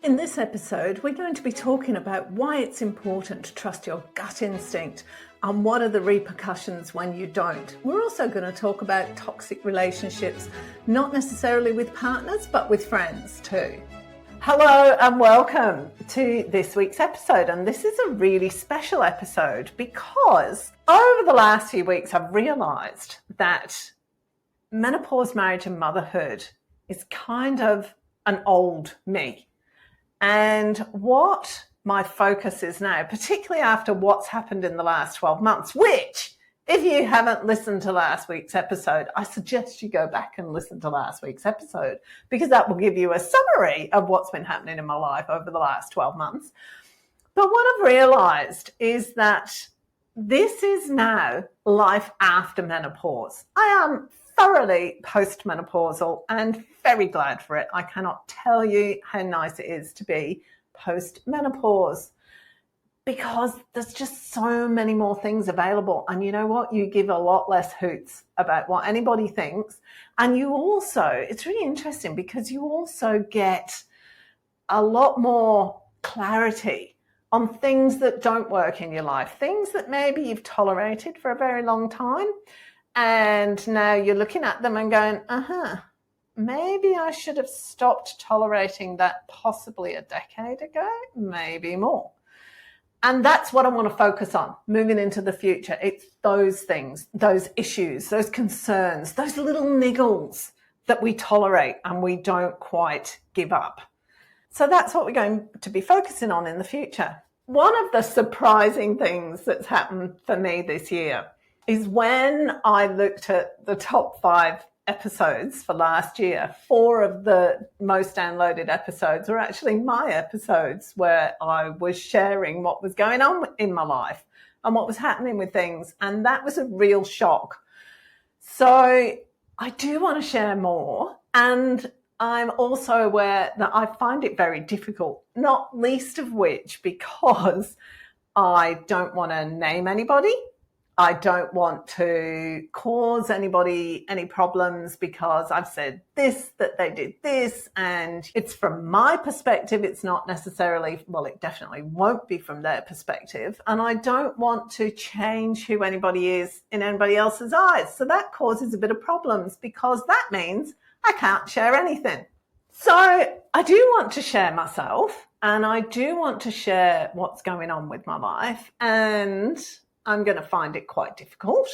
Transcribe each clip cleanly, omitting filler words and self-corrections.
In this episode, we're going to be talking about why it's important to trust your gut instinct and what are the repercussions when you don't. We're also going to talk about toxic relationships, not necessarily with partners, but with friends too. Hello and welcome to this week's episode. And this is a really special episode because over the last few weeks, I've realised that menopause, marriage and motherhood is kind of an old me. And what my focus is now, particularly after what's happened in the last 12 months, which, if you haven't listened to last week's episode, I suggest you go back and listen to last week's episode because that will give you a summary of what's been happening in my life over the last 12 months. But what I've realised is that this is now life after menopause. I am thoroughly post-menopausal and very glad for it. I cannot tell you how nice it is to be post-menopause because there's just so many more things available. And you know what? You give a lot less hoots about what anybody thinks. And you also, it's really interesting because you also get a lot more clarity on things that don't work in your life, things that maybe you've tolerated for a very long time. And now you're looking at them and going, maybe I should have stopped tolerating that possibly a decade ago, maybe more. And that's what I want to focus on moving into the future. It's those things, those issues, those concerns, those little niggles that we tolerate and we don't quite give up. So that's what we're going to be focusing on in the future. One of the surprising things that's happened for me this year is when I looked at the top 5 episodes for last year, 4 of the most downloaded episodes were actually my episodes where I was sharing what was going on in my life and what was happening with things. And that was a real shock. So I do want to share more. And I'm also aware that I find it very difficult, not least of which because I don't want to name anybody. I don't want to cause anybody any problems because I've said this, that they did this, and it's from my perspective. It's not necessarily, well, it definitely won't be from their perspective. And I don't want to change who anybody is in anybody else's eyes. So that causes a bit of problems because that means I can't share anything. So I do want to share myself and I do want to share what's going on with my life, and I'm going to find it quite difficult,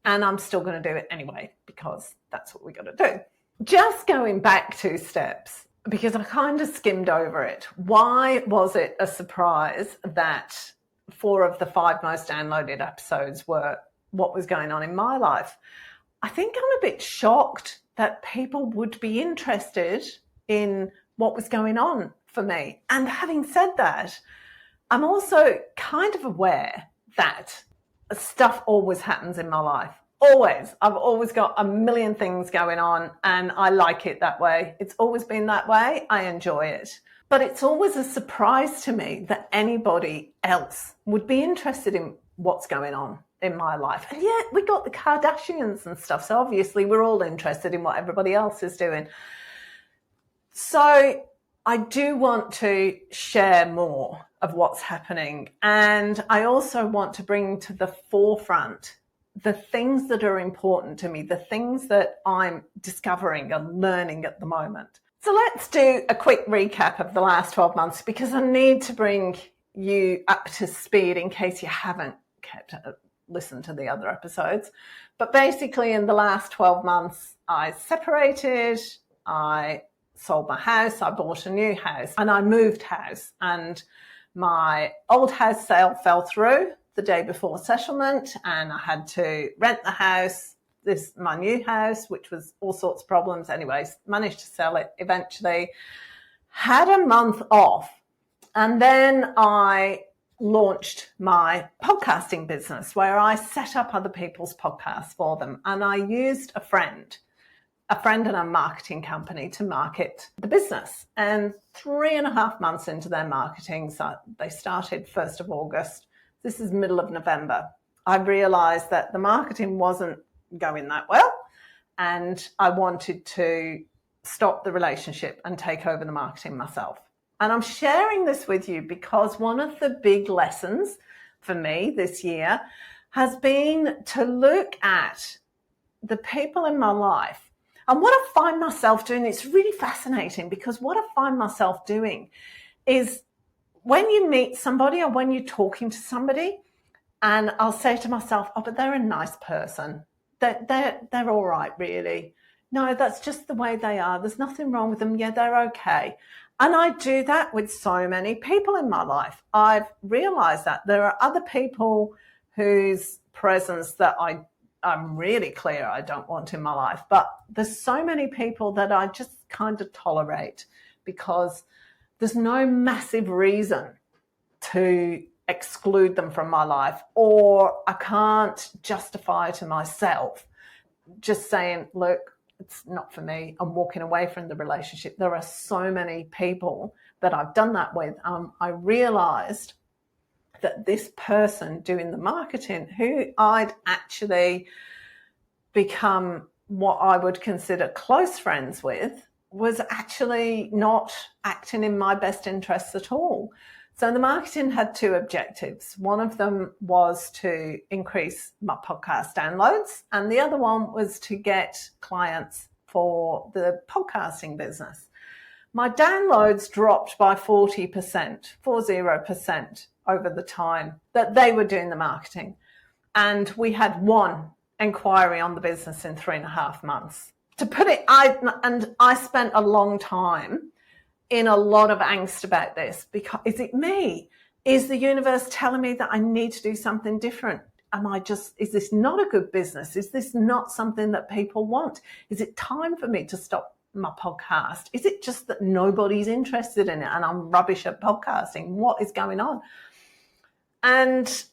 and I'm still going to do it anyway because that's what we got to do. Just going back 2 steps because I kind of skimmed over it. Why was it a surprise that 4 of the 5 most downloaded episodes were what was going on in my life? I think I'm a bit shocked that people would be interested in what was going on for me. And having said that, I'm also kind of aware that stuff always happens in my life. Always. I've always got a million things going on and I like it that way. It's always been that way. I enjoy it. But it's always a surprise to me that anybody else would be interested in what's going on in my life. And yet we got the Kardashians and stuff. So obviously we're all interested in what everybody else is doing. So I do want to share more of what's happening. And I also want to bring to the forefront the things that are important to me, the things that I'm discovering and learning at the moment. So let's do a quick recap of the last 12 months because I need to bring you up to speed in case you haven't listened to the other episodes. But basically in the last 12 months, I separated, I sold my house, I bought a new house, and I moved house. And my old house sale fell through the day before settlement, and I had to rent the house, my new house, which was all sorts of problems. Anyways, managed to sell it eventually, had a month off, and then I launched my podcasting business where I set up other people's podcasts for them. And I used a friend and a marketing company to market the business. And 3.5 months into their marketing, so they started 1st of August. This is middle of November. I realized that the marketing wasn't going that well. And I wanted to stop the relationship and take over the marketing myself. And I'm sharing this with you because one of the big lessons for me this year has been to look at the people in my life. And what I find myself doing, it's really fascinating, because what I find myself doing is when you meet somebody or when you're talking to somebody, and I'll say to myself, oh, but they're a nice person. They're all right, really. No, that's just the way they are. There's nothing wrong with them. Yeah, they're okay. And I do that with so many people in my life. I've realized that there are other people whose presence that I'm really clear I don't want in my life. But there's so many people that I just kind of tolerate because there's no massive reason to exclude them from my life, or I can't justify to myself just saying, look, it's not for me, I'm walking away from the relationship. There are so many people that I've done that with. I realized that this person doing the marketing, who I'd actually become what I would consider close friends with, was actually not acting in my best interests at all. So the marketing had two objectives. One of them was to increase my podcast downloads, and the other one was to get clients for the podcasting business. My downloads dropped by 40% over the time that they were doing the marketing. And we had one inquiry on the business in 3.5 months. To put it, I spent a long time in a lot of angst about this, because is it me? Is the universe telling me that I need to do something different? Is this not a good business? Is this not something that people want? Is it time for me to stop my podcast? Is it just that nobody's interested in it and I'm rubbish at podcasting? What is going on? And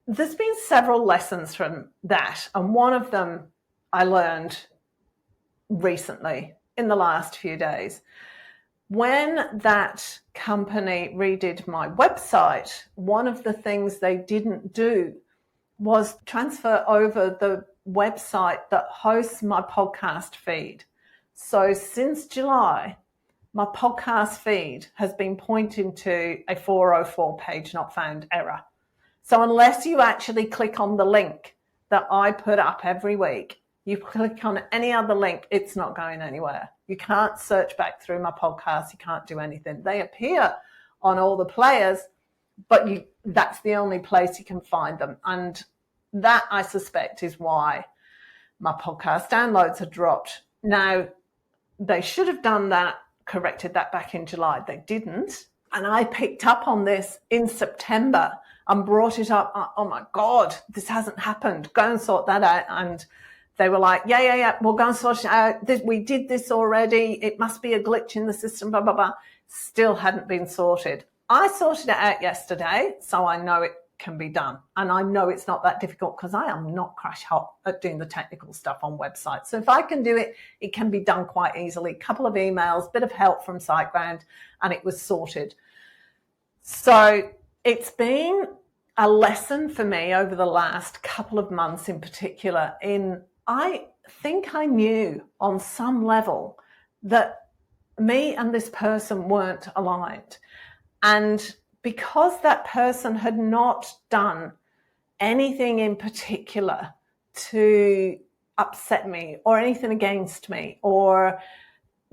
there's been several lessons from that. And one of them I learned recently in the last few days. When that company redid my website, one of the things they didn't do was transfer over the website that hosts my podcast feed. So since July, my podcast feed has been pointing to a 404 page not found error. So unless you actually click on the link that I put up every week, you click on any other link, it's not going anywhere. You can't search back through my podcast. You can't do anything. They appear on all the players, but that's the only place you can find them. And that, I suspect, is why my podcast downloads have dropped. Now, they should have done that, corrected that back in July. They didn't. And I picked up on this in September and brought it up. Oh my God, this hasn't happened. Go and sort that out. And they were like, yeah, we'll go and sort it out. We did this already. It must be a glitch in the system, blah, blah, blah. Still hadn't been sorted. I sorted it out yesterday, so I know it can be done. And I know it's not that difficult because I am not crash hot at doing the technical stuff on websites. So if I can do it, it can be done quite easily. A couple of emails, bit of help from SiteGround, and it was sorted. So it's been a lesson for me over the last couple of months in particular. I think I knew on some level that me and this person weren't aligned. And because that person had not done anything in particular to upset me or anything against me or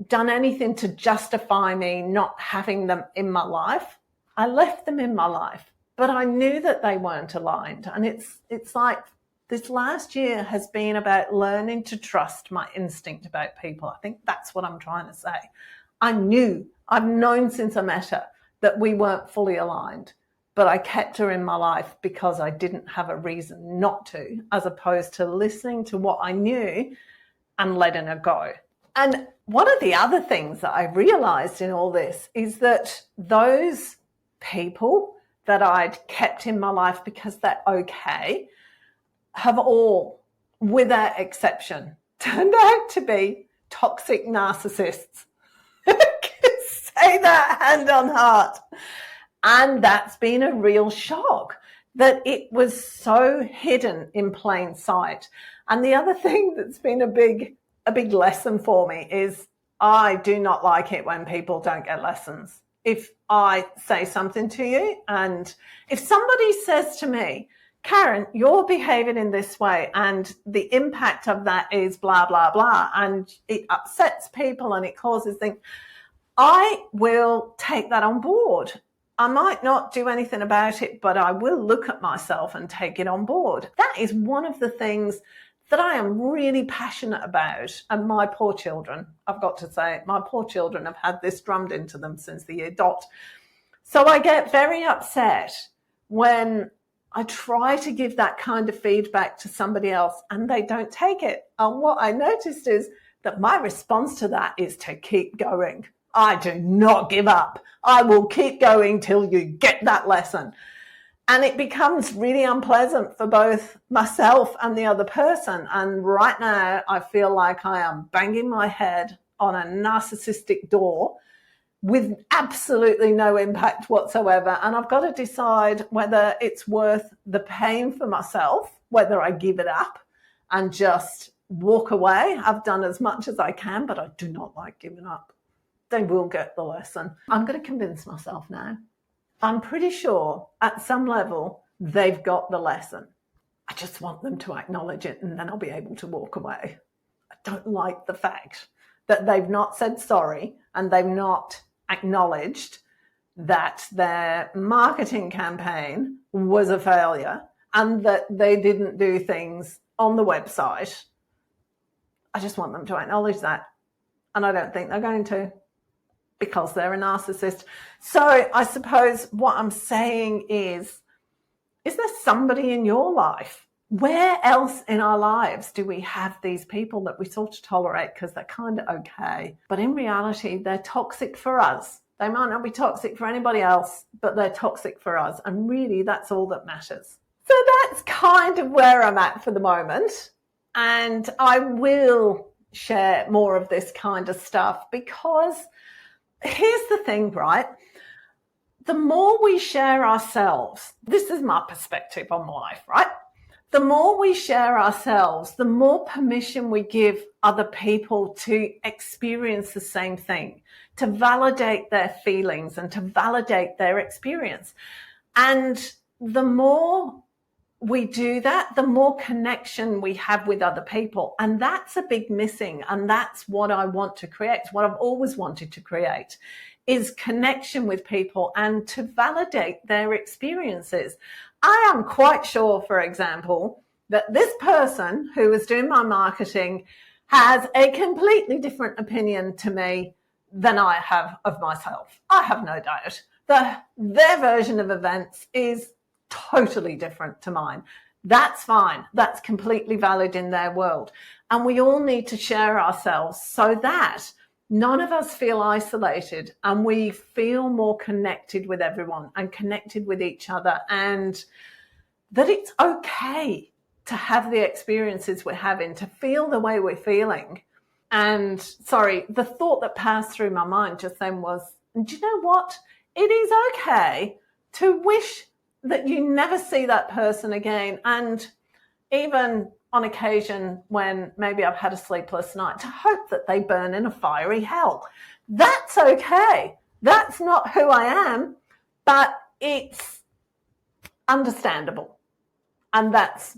done anything to justify me not having them in my life, I left them in my life. But I knew that they weren't aligned. And it's like this last year has been about learning to trust my instinct about people. I think that's what I'm trying to say. I've known since I met her that we weren't fully aligned, but I kept her in my life because I didn't have a reason not to, as opposed to listening to what I knew and letting her go. And one of the other things that I realized in all this is that those people that I'd kept in my life because they're okay have all, without exception, turned out to be toxic narcissists. Say that hand on heart. And that's been a real shock that it was so hidden in plain sight. And the other thing that's been a big lesson for me is I do not like it when people don't get lessons. if I say something to you, and if somebody says to me, Karen, you're behaving in this way and the impact of that is blah, blah, blah, and it upsets people and it causes things, I will take that on board. I might not do anything about it, but I will look at myself and take it on board. That is one of the things that I am really passionate about. And my poor children, I've got to say, my poor children have had this drummed into them since the year dot. So I get very upset when I try to give that kind of feedback to somebody else and they don't take it. And what I noticed is that my response to that is to keep going. I do not give up. I will keep going till you get that lesson. And it becomes really unpleasant for both myself and the other person. And right now I feel like I am banging my head on a narcissistic door with absolutely no impact whatsoever. And I've got to decide whether it's worth the pain for myself, whether I give it up and just walk away. I've done as much as I can, but I do not like giving up. They will get the lesson. I'm going to convince myself now. I'm pretty sure at some level they've got the lesson. I just want them to acknowledge it and then I'll be able to walk away. I don't like the fact that they've not said sorry and they've not acknowledged that their marketing campaign was a failure and that they didn't do things on the website. I just want them to acknowledge that. And I don't think they're going to, because they're a narcissist. So I suppose what I'm saying is there somebody in your life? Where else in our lives do we have these people that we sort of tolerate because they're kind of okay, but in reality, they're toxic for us? They might not be toxic for anybody else, but they're toxic for us. And really, that's all that matters. So that's kind of where I'm at for the moment. And I will share more of this kind of stuff because here's the thing, right? The more we share ourselves, this is my perspective on life, right? The more we share ourselves, the more permission we give other people to experience the same thing, to validate their feelings and to validate their experience. And the more we do that, the more connection we have with other people. And that's a big missing. And that's what I want to create. What I've always wanted to create is connection with people and to validate their experiences. I am quite sure, for example, that this person who was doing my marketing has a completely different opinion to me than I have of myself. I have no doubt. Their version of events is totally different to mine. That's fine. That's completely valid in their world. And we all need to share ourselves so that none of us feel isolated and we feel more connected with everyone and connected with each other, and that it's okay to have the experiences we're having, to feel the way we're feeling. And sorry, the thought that passed through my mind just then was, do you know what? It is okay to wish that you never see that person again. And even on occasion when maybe I've had a sleepless night, to hope that they burn in a fiery hell. That's okay. That's not who I am, but it's understandable. And that's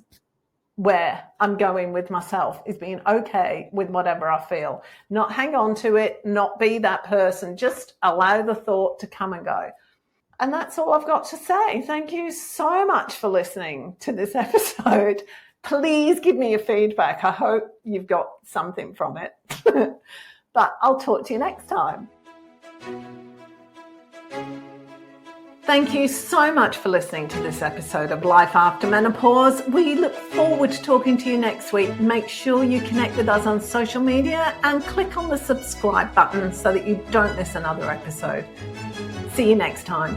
where I'm going with myself, is being okay with whatever I feel. Not hang on to it, not be that person, just allow the thought to come and go. And that's all I've got to say. Thank you so much for listening to this episode. Please give me your feedback. I hope you've got something from it. But I'll talk to you next time. Thank you so much for listening to this episode of Life After Menopause. We look forward to talking to you next week. Make sure you connect with us on social media and click on the subscribe button so that you don't miss another episode. See you next time.